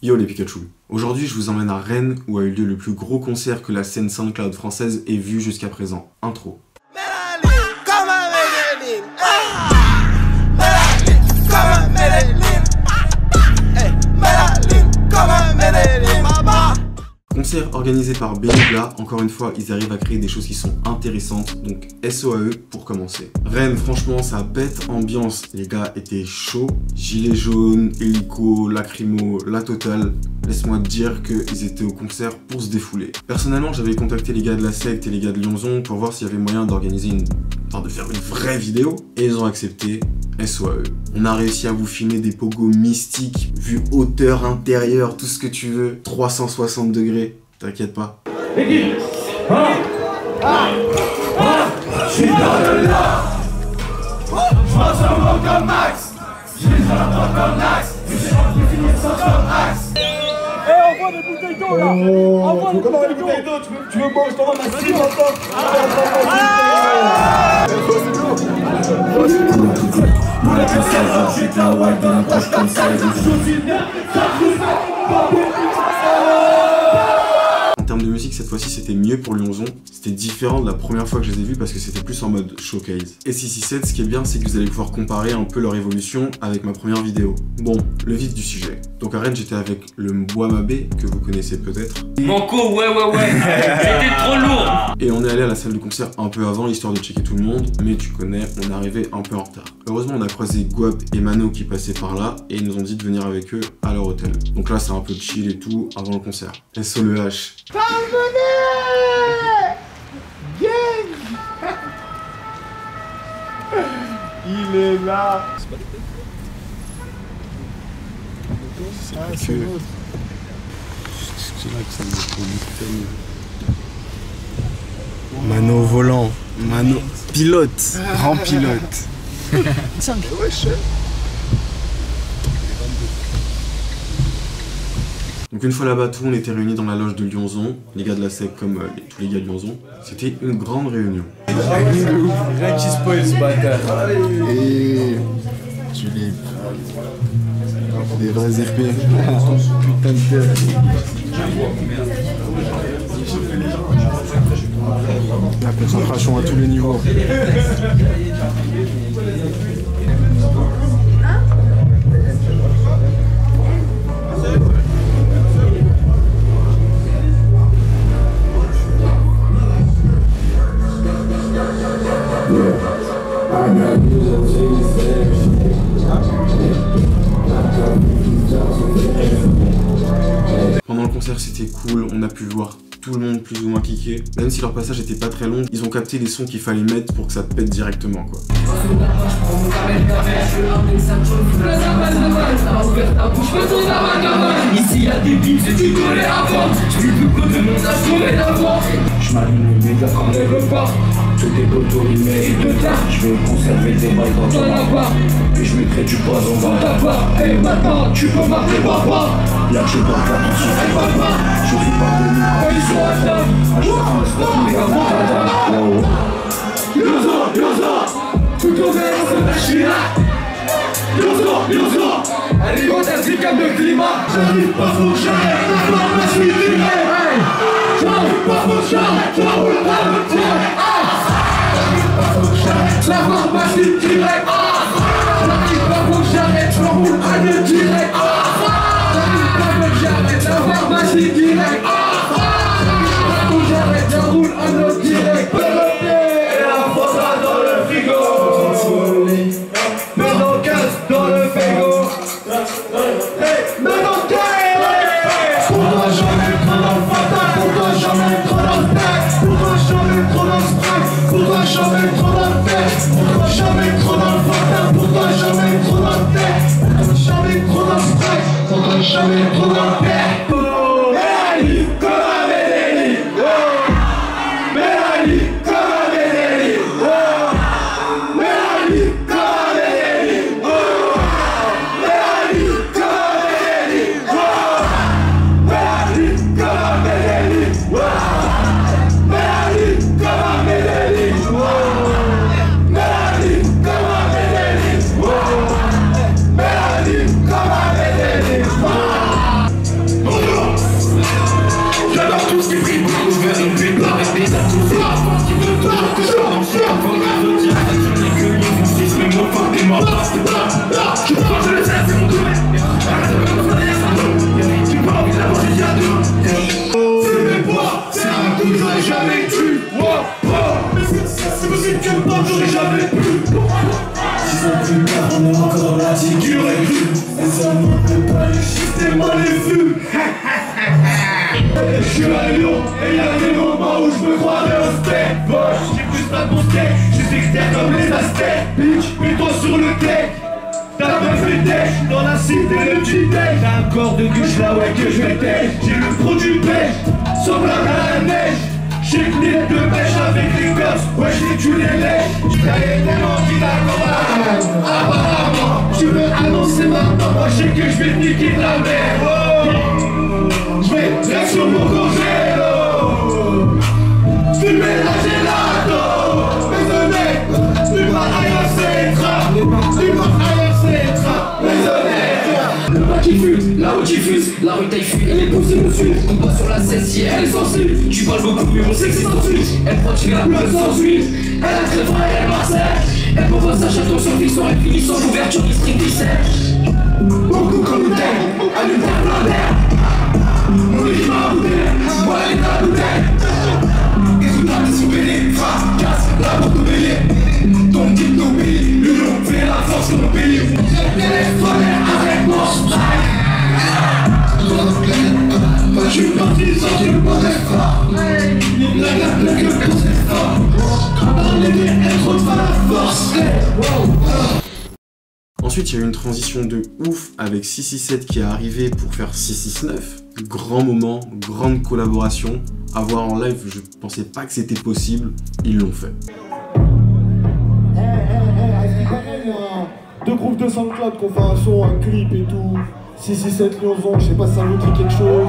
Yo les Pikachu. Aujourd'hui je vous emmène à Rennes où a eu lieu le plus gros concert que la scène SoundCloud française ait vu jusqu'à présent. Intro. Concert organisé par Benigla, encore une fois ils arrivent à créer des choses qui sont intéressantes, donc SO à eux pour commencer. Rennes, franchement ça bête ambiance, les gars étaient chauds, gilets jaunes, hélico, lacrymo, la totale. Laisse-moi te dire qu'ils étaient au concert pour se défouler. Personnellement j'avais contacté les gars de la secte et les gars de Lyonzon pour voir s'il y avait moyen d'organiser de faire une vraie vidéo, et ils ont accepté. SO à eux. On a réussi à vous filmer des pogos mystiques, vue hauteur, intérieur, tout ce que tu veux, 360 degrés, t'inquiète pas. Je suis dans le là. Je pense à mon comme Max. Je les entends comme Max. Je sais pas qui finit sans comme Max. Eh, envoie des bouteilles d'eau là. Envoie des bouteilles d'eau. Tu veux boire, je t'envoie ma slip encore. Pour les plus sages, j'ai de la white dans la poche comme ça. En termes de musique, cette fois-ci, c'était mieux pour Lyonzon. C'était différent de la première fois que je les ai vus parce que c'était plus en mode showcase. Et 667, ce qui est bien, c'est que vous allez pouvoir comparer un peu leur évolution avec ma première vidéo. Bon, le vif du sujet. Donc à Rennes, j'étais avec le Mbouamabé, que vous connaissez peut-être. Manco, ouais. C'était trop lourd. Et on est allé à la salle de concert un peu avant, histoire de checker tout le monde. Mais tu connais, on est arrivé un peu en retard. Heureusement, on a croisé Guap et Mano qui passaient par là et ils nous ont dit de venir avec eux à leur hôtel. Donc là, c'est un peu chill et tout avant le concert. SO le H. Il est là. C'est là que ça me Mano au volant, Mano pilote, grand pilote. Donc une fois là-bas, tout le monde était réunis dans la loge de Lyonzon, les gars de la SEC comme tous les gars de Lyonzon. C'était une grande réunion. Rien qui spoil ce bâtard. Et tu lis des vrais RP. Putain de tête. La concentration à tous les niveaux. Pendant le concert c'était cool, on a pu voir tout le monde plus ou moins kicker. Même si leur passage était pas très long, ils ont capté les sons qu'il fallait mettre pour que ça pète directement quoi. Ici y'a des beats et tu connais avant. Je suis plus côté de mon âge d'avant. Je m'allume les médias quand les repas. Tous tes potos ils méritent de tard. Je vais conserver des bails dans ton appart. Et je mettrai du poison dans ta part. Et maintenant tu peux m'appeler papa. Y'a que je dois faire attention à papa. Je suis pas venu quand ils sont à table. À chaque fois je passe mes gars pour ta dame. Yozo, tout au vert c'est la Chirac. Yozo, elle est fantastique comme le climat. J'arrive pas faut que j'arrête, la forme je suis tiré. J'arrive pas faut que j'arrête, la roule pas me tirer. J'arrive pas faut que j'arrête, la forme je suis tiré. J'arrive pas faut que j'arrête, la roule à me tirer. J'arrive pas faut que j'arrête, la forme je suis tiré. J'arrive pas faut que j'arrête, la roule à me tirer. Et la faudra dans le frigo. Dans le frigo. Pourquoi jamais trop dans le fatal? Pourquoi jamais trop dans le texte? Pourquoi jamais trop dans le stress? Pourquoi jamais trop dans le texte? Pourquoi jamais trop dans le fatal? Pourquoi jamais trop dans le texte? Pourquoi jamais trop dans le stress? Pourquoi jamais trop dans le texte? Mélanie, comme un Mélanie. Mélanie, comme un Mélanie. Mélanie, comme un Mélanie. les flux. Je suis à Lyon et y'a des moments où je me croirais au steak. Moche, j'ai plus pas de mon steak, je suis externe comme les aztèques. Bitch, mets-toi sur le deck. T'as meuf et tech, dans la cité le G-Tech. T'as un corps de guche là ouais que je vais tech. J'ai le produit pêche, sans blague à la neige. J'ai une nez de pêche avec les gosses, ouais j'ai tué les lèches. T'as tellement qui t'accompagne, apparemment. Tu veux annoncer maintenant, moi je sais que je vais te niquer de la merde. Je vais rester sur mon congélo. Fumer la gelato. Désolé, tu vas ailleurs c'est trap. Tu vas ailleurs c'est trap. Désolé. Le bas qui fuse, là où tu fuses, la rue taille fuit et les poussées me suivent. On passe sur la 16, elle est sensible. Tu parles beaucoup mais on sait que c'est sensible. Elle prend la pleure sans suite. Elle a très froid et elle Marseille. Elle propose sa château sur fiction, elle finit sans ouverture district 17. Beaucoup comme une tête, allume ta plein d'air. Mon équipe m'a bouteille, moi elle est ta bouteille. Écoute-moi, t'es sous bélé, fracasse la porte au bélier. Ton type d'obéi, l'union fait la force de nos pays. Téléphonez avec mon strike. Je suis parti sans tu le connais pas. La gueule que c'est fort. Dans les nuits, elle retrouve la force. Ensuite, il y a eu une transition de ouf avec 667 qui est arrivé pour faire 669. Grand moment, grande collaboration. À voir en live, je pensais pas que c'était possible. Ils l'ont fait. Deux groupes de SoundCloud qu'on fait un son, un clip et tout. 667 Lyonzon, je sais pas si ça vous dit quelque chose.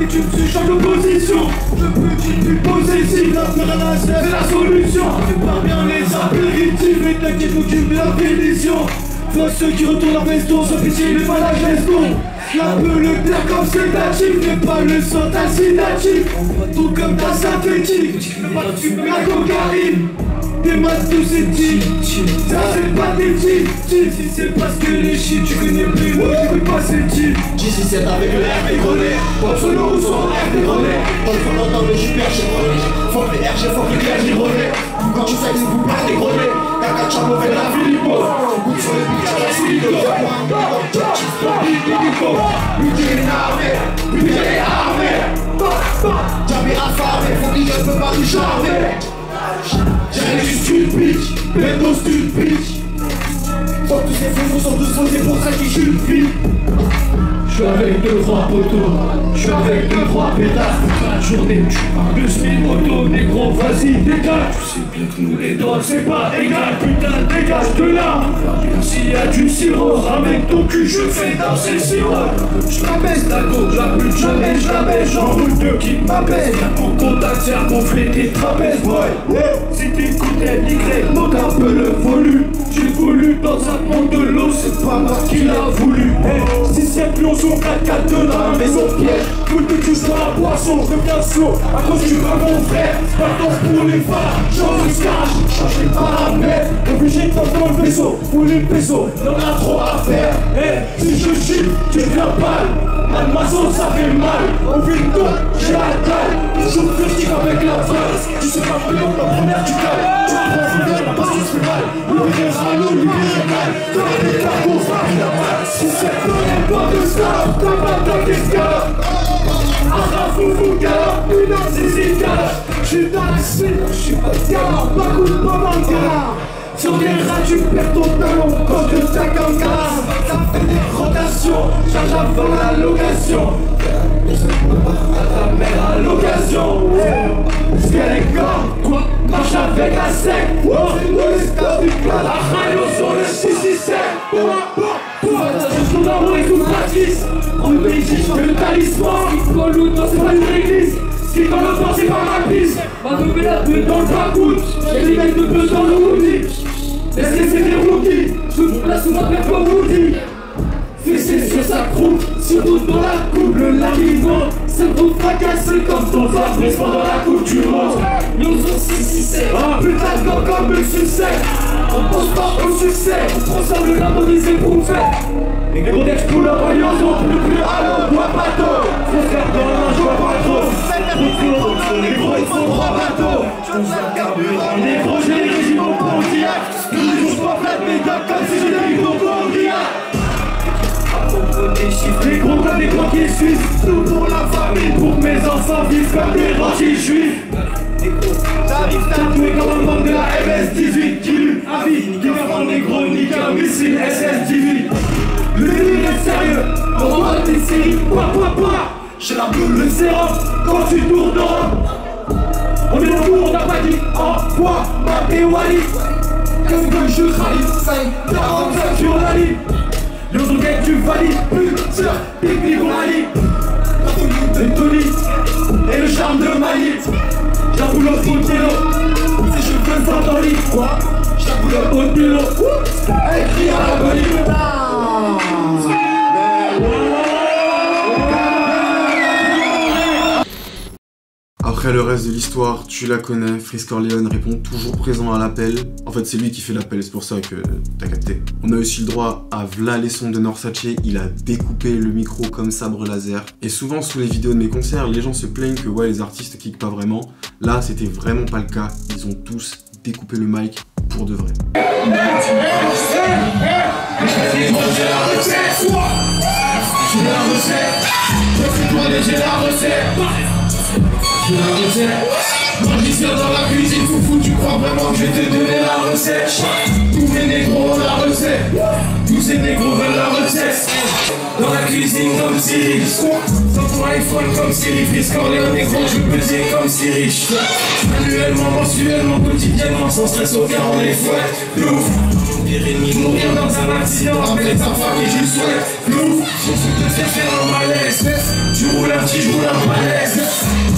Tu me changes de position. Je peux dire plus possessif. C'est la solution. Prépare bien les apéritifs. Et t'inquiète, m'occupe de la pénition. Faut ceux qui retournent leur veston. Sans pitié, mais pas la gestion. La peu le terre comme sédatif. Mais pas le sang acidatif. Tout comme ta synthétique. Pas tu mets la cocaïne. Des maths tous ces types. Ça c'est pathétique. Si c'est parce que les shit tu connais plus. Moi j'écoute pas ces types. J67 avec le R dégrené. Pas solo ou soit R dégrené. Pas le fond dans le super chevronné. Faut que les RG, faut que les RG relais. Quand tu sais que c'est vous pas dégrené. T'as 4 chameaux fait de la Philippe. Goûte sur les bitches à la suite. Budget armé. Budget armé. Jamais affamé. Faut qu'il ne peut pas nous charmer. J'ai juste une bitch, mais tous une bitch. Faut que tous ces fous sont tous faux, c'est pour ça qu'ils chutent vite. J'suis avec 2-3 poteaux, j'suis avec 2-3 pétasses toute la journée. Tu parles de speed moto, négro, vas-y dégage. Tu sais bien que nous les drogues c'est pas égal, putain dégage de là. S'il y a du sirop, ramène ton cul, je fais danser le sirop. J'la baisse la go, la pute jamais, j'la baisse, j'enroule deux qui m'abaisse. Y'a mon contact, c'est à gonfler tes trapèzes, boy. Si t'écoutais Y, monte un peu le volume. J'ai voulu dans un monde de l'eau, c'est pas moi qui l'a voulu. Si c'est plus on son 4-4 de la maison piège. Tout le touche dans la boisson, je deviens slow. À cause du bas mon frère, c'est pas le temps pour les phares. Change de stage, change les paramètres. Obligé de dans le vaisseau, pour les pesos, y'en a trop à faire. Si je chute, tu deviens pâle. Mademoiselle, ça fait mal. Au victo, j'ai la dalle. Toujours furtif avec la face. Tu sais pas plus long, la première tu cales. Tu prends une gueule, parce que c'est mal. Libéré ralo, libéré mal. T'as les cargos, ça vient la balle. Si c'est pas de ça, t'as pas d'escalade. Arrafou, gars, une assisitale. J'suis dans la suite, j'suis pas de gars, pas coup de maman, gars. Sur des rats, tu perds ton talon quand je tac en gaz. Ça fait des rotations, charge avant la location. Ta mère à l'occasion. Ce qu'elle est corps, quoi, marche avec la sec. C'est nous les stars du clan. La radio sur le 667. Ton amour est tout gratis. En Belgique, le talisman. Dans l'out, non, c'est pas une église. Ce qui est dans le vent, c'est pas ma piste. Va tomber la pute dans le bagout. J'ai des mecs de peu dans le Woody. Est-ce que c'est des rookies? Je me place sous ma père comme Woody. fessé sur sa croupe, sur route dans la coupe, le larigot, ça vous fracasse comme ton corps, mais pendant la coupe du monde. Nous on 667, putain de corps comme le succès. On pense pas au succès, on transforme le harmonisé pour faire. Les gros d'explouleurs royaux sont plus à l'eau, bois pas d'eau. Faut faire dans la main, je vois pas trop. Les gros ils font 3 bateaux. Les gros j'ai les régiments pontiac. Ils sont pas flat méga comme si j'étais les gros pontiac. Les gros comme des banquiers suisses. Tout pour la famille, pour mes enfants vivent comme des rentiers juifs. J'arrive tatoué comme un membre de la MS-18 qui lui a vie, qui va prendre les gros nique un missile SS-18. Le délire est sérieux, on voit des séries, quoi. J'ai la boule, le sérum, quand tu tourneras. On est au tour, on n'a pas dit envoie ma Wally. Comme que je rallie, 5-45 sur la ligne. Le roquette tu valides, putain, pique-nique on allie. Le Tony et le charme de Mali. J'avoue au télo, ses cheveux sont dans l'île, quoi. J'avoue au télo, elle crie à la bonne. Après le reste de l'histoire, tu la connais, Freeze Corleone répond toujours présent à l'appel. En fait, c'est lui qui fait l'appel, c'est pour ça que t'as capté. On a aussi le droit à v'là les sons de Norsace, il a découpé le micro comme sabre laser. Et souvent, sous les vidéos de mes concerts, les gens se plaignent que ouais, les artistes kickent pas vraiment. Là, c'était vraiment pas le cas, ils ont tous découpé le mic pour de vrai. Moi j'y suis dans la cuisine, foufou, tu crois vraiment que je vais te donner la recette? Tous mes négros ont la recette, tous ces négros veulent la recette. Dans la cuisine comme Siri, sans ton iPhone comme Siri, Freeze Corleone négro, je pesais comme Siri. Annuellement, mensuellement, quotidiennement, sans stress aucun, on les fouette. Louf, pire ennemi, mourir dans un accident, avec ta famille, je le souhaite. Louf, je fous de te faire un malaise. Tu roules un petit, je roule un malaise.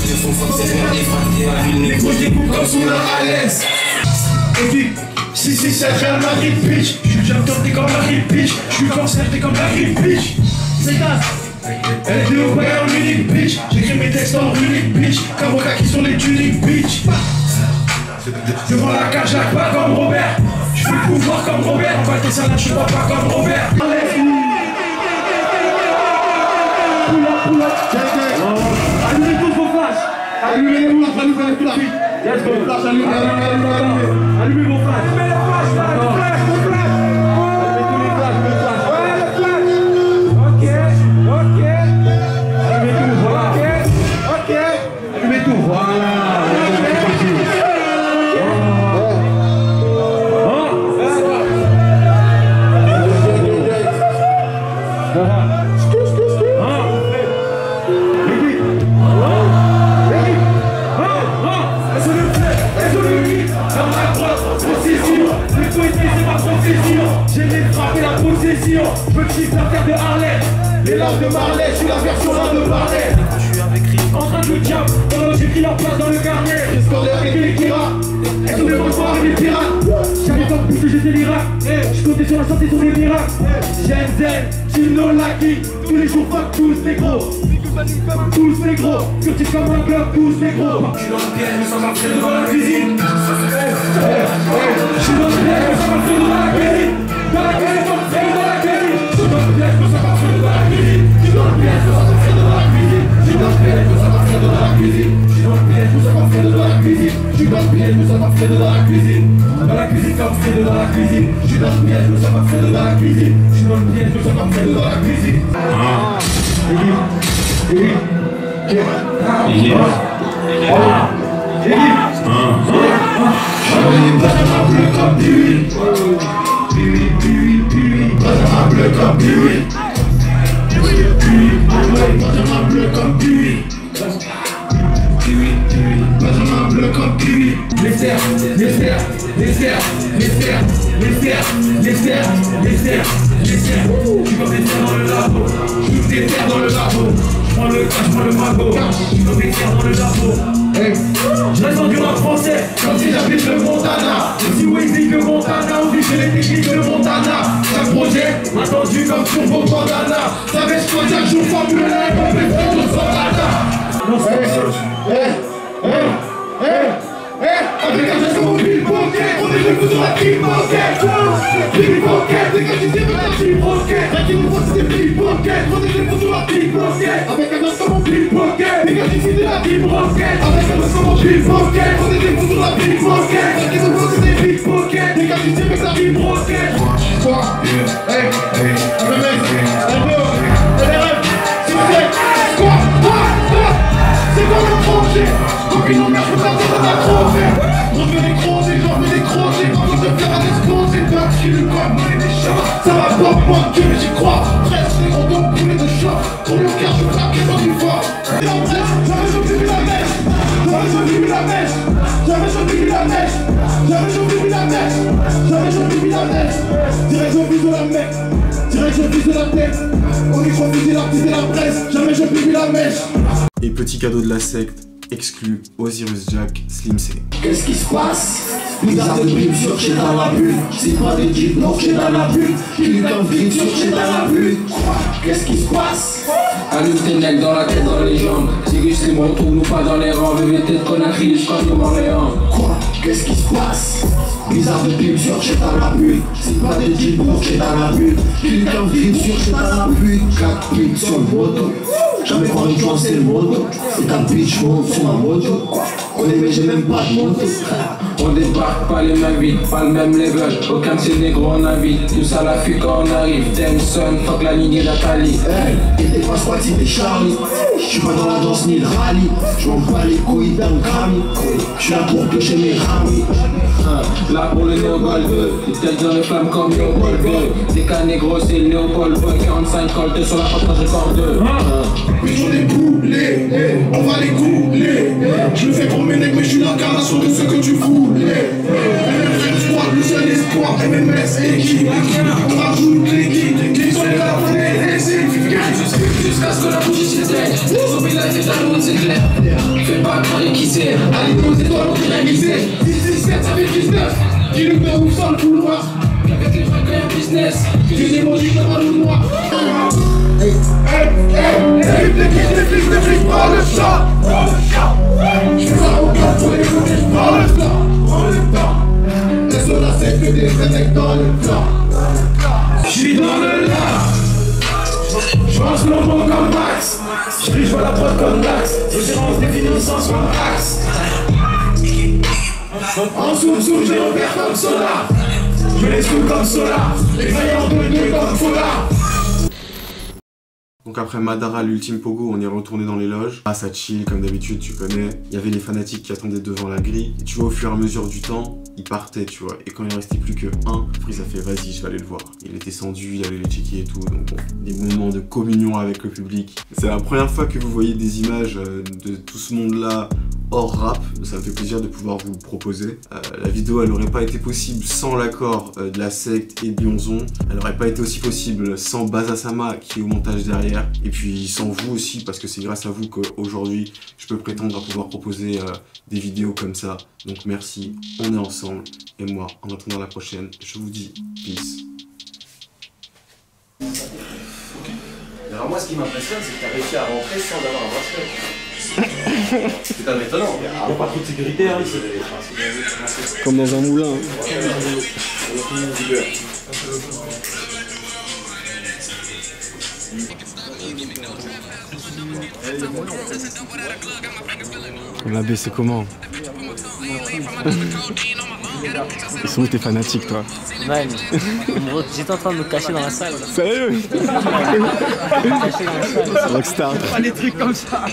Je fous comme ces merdes effractées à ville, négro, je découpe comme sous la à l'aise. Et puis, si c'est Real Madrid, bitch. Je suis déjà torté comme la grille, bitch. Je suis concerté comme la grille, bitch. C'est casse. Elle était au Bayern Munich, bitch. J'écris mes textes en runique, bitch. Caboca qui sont les tuniques, bitch. Devant la cage, j'arrive pas comme Robert. Je fais le pouvoir comme Robert. En fait, ça là, je suis pas comme Robert. Allumez tous vos flashs. Allumez tous vos flashs. Let's go. Allumez vos flashs. Allumez les flashs. Allumez tous les flashs. Ouais, le flash. Ok. Allumez tout, voilà. Ok. Allumez tout, voilà. J'ai frappé la possession, petit affaire de Harley. Les lames de Marley, je suis la version là de Marley. Je suis avec Rick, en train de le diable, pendant que j'écris leur place dans le carnet. J'ai scordé avec les Kira, elles sont des monstres avec les pirates. J'avais pas plus que j'étais l'Irak, je comptais sur la santé sur les miracles. Shenzhen, Chino Laki, tous les jours fuck tous négros. Tous négros, petit comme un club, tous négros. Je suis dans le piège, mais ça m'a fait devant la cuisine. Je suis dans le piège, mais ça m'a fait devant la cuisine. Dans la cuisine, dans la cuisine. Je suis dans le piège, mais ça m'a fait devant la cuisine. Je suis dans le piège, mais ça m'a fait devant la cuisine. Je suis dans le piège, mais ça m'a fait devant la cuisine. Je suis dans le piège, mais ça m'a fait devant la cuisine. Je suis dans le piège, mais ça m'a fait devant la cuisine. Dans la cuisine, comme fait devant la cuisine. Je suis dans le piège, mais ça m'a fait devant la cuisine. Je suis dans le piège, mais ça m'a fait devant la cuisine. Benjamin bleu comme Dewey. Benjamin bleu comme Dewey. Benjamin bleu comme Dewey. Benjamin bleu comme Dewey. Les serres, les serres, les serres, les serres, les serres, les serres, les serres, les serres. Tu vas des serres dans le labo. Je joue des serres dans le labo. Je prends le cash, je prends le magot. Je veux des serres dans le labo. Je reste en du rap français, comme si j'habite le Montana. Et si Weezy que Montana, on dit que les techniques de Montana. projet, attendu comme Turbo Bandana. Savais je crois chaque jour formulaire, comme les frères de Santana. Avec un geste comme pickpocket, on est les coups sur la pickpocket. Pickpocket, dégagez avec la pickpocket. Rien qui nous voit c'est des pickpockets, on est les coups sur la pickpocket. Avec un geste comme pickpocket, dégagez de la pickpocket. Avec un geste comme pickpocket, on est les coups sur la pickpocket. Rien qui nous voit c'est des pickpockets, dégagez avec la pickpocket. Quoi? Hey, le mec, c'est quoi le projet? Copine, on a fait ça, on a crevé. On veut des crozés, j'en veux des crozés. Quand on se faire un exploser, pas qui le comme monnaie des chats. Ça va pas moins que j'y crois. Presque les gros dons poulet de chat. Pour le cœur, je craque dans du foie. Et en bref, j'avais jamais vu la mèche. J'avais jamais vu la mèche. J'avais jamais vu la mèche. J'avais jamais vu la mèche. J'avais jamais vu la mèche. Direction vise de la mèche. Direction vise de la tête. On y croit viser l'artiste et la presse. Jamais jamais vu la mèche. Et petit cadeau de la secte, exclu Osiris Jack, Slim C. Qu'est-ce qui se passe? Bizarre de brille sur chez dans la bulle. C'est pas des jeeps noirs chez dans la bulle. Il est comme brille sur chez dans la bulle. Qu'est-ce qui se passe? Allume tes necks dans la tête, dans les jambes. Cyrus Slim, retrouve-nous pas dans les rangs. VVT de Conakry jusqu'à Orléans. Quoi? Qu'est-ce qui se passe? Bizarre de brille sur chez dans la bulle. C'est pas des jeeps noirs chez dans la bulle. Il est comme brille sur chez dans la bulle. 4 pics sur le moto. Jamais voir une chance c'est le moto. Et ta bitch monte sur ma moto. On est mais j'ai même pas de moto. On débarque pas les mêmes vides, pas le même level. Aucun de ces négros on invite. Tout ça la fuite quand on arrive. Damson, fuck la lignée d'Atali. Hey, et t'es pas squatty t'es Charlie. J'suis pas dans la danse ni le rallye. J'm'en bats les couilles d'un Grammy. J'suis là pour pêcher mes ramis. Là pour le Néogold, les têtes dans les flammes comme Léopold. Des cas négros c'est Léopold. 45 coltes sur la porte quand je corde. Bitch on est boulés, on va les couler. Je le fais pour mes necks mais je suis l'incarnation de ce que tu voulais. Le seul espoir, MMS équipe. On rajoute l'équipe qui sont là pour les jusqu'à ce que la bougie s'éteigne. Nos villages est à l'eau, c'est clair. Fais pas croire qui c'est. Allez nos étoiles on est réalisé. 17 ça fait 19. Dis le père ouvre sans le couloir. Avec les frères comme un business. J'ai des mots juste devant le noir. Les flics prends le chat. Je fais ça au cas pour les flics prends le temps. Les soldats c'est que des vrais mecs dans le temps. J'suis dans le lard. J'pense mon bon comme Max. J'prie j'vois la prod comme Dax. Différence définition comme Axe. En zoom j'ai ouvert comme Solar. Je les sous comme Solar. Les vaillants de deux comme Foulard. Donc après Madara, l'ultime pogo, on est retourné dans les loges. Ah ça chill comme d'habitude, tu connais. Il y avait les fanatiques qui attendaient devant la grille. Et tu vois au fur et à mesure du temps, ils partaient, tu vois. Et quand il restait plus que un, Freeze a fait vas-y, je vais aller le voir. Il était descendu, il allait les checker et tout. Donc bon, des moments de communion avec le public. C'est la première fois que vous voyez des images de tout ce monde-là hors rap. Ça me fait plaisir de pouvoir vous le proposer. La vidéo, elle n'aurait pas été possible sans l'accord de la secte et de Bionzon. Elle n'aurait pas été aussi possible sans Bazasama qui est au montage derrière. Et puis sans vous aussi, parce que c'est grâce à vous qu'aujourd'hui, je peux prétendre à pouvoir proposer des vidéos comme ça. Donc merci, on est ensemble. Et moi, en attendant la prochaine, je vous dis peace. Alors moi, ce qui m'impressionne, c'est que tu as réussi à rentrer sans avoir un bracelet. C'est pas étonnant. Il n'y a pas trop de sécurité hein, ici. Comme dans un moulin. On l'a baissé comment? Ils sont où tes fanatiques, toi? Man, j'étais en train de me cacher dans la salle. Sérieux? Caché dans la salle. Rockstar. Pas des trucs comme ça.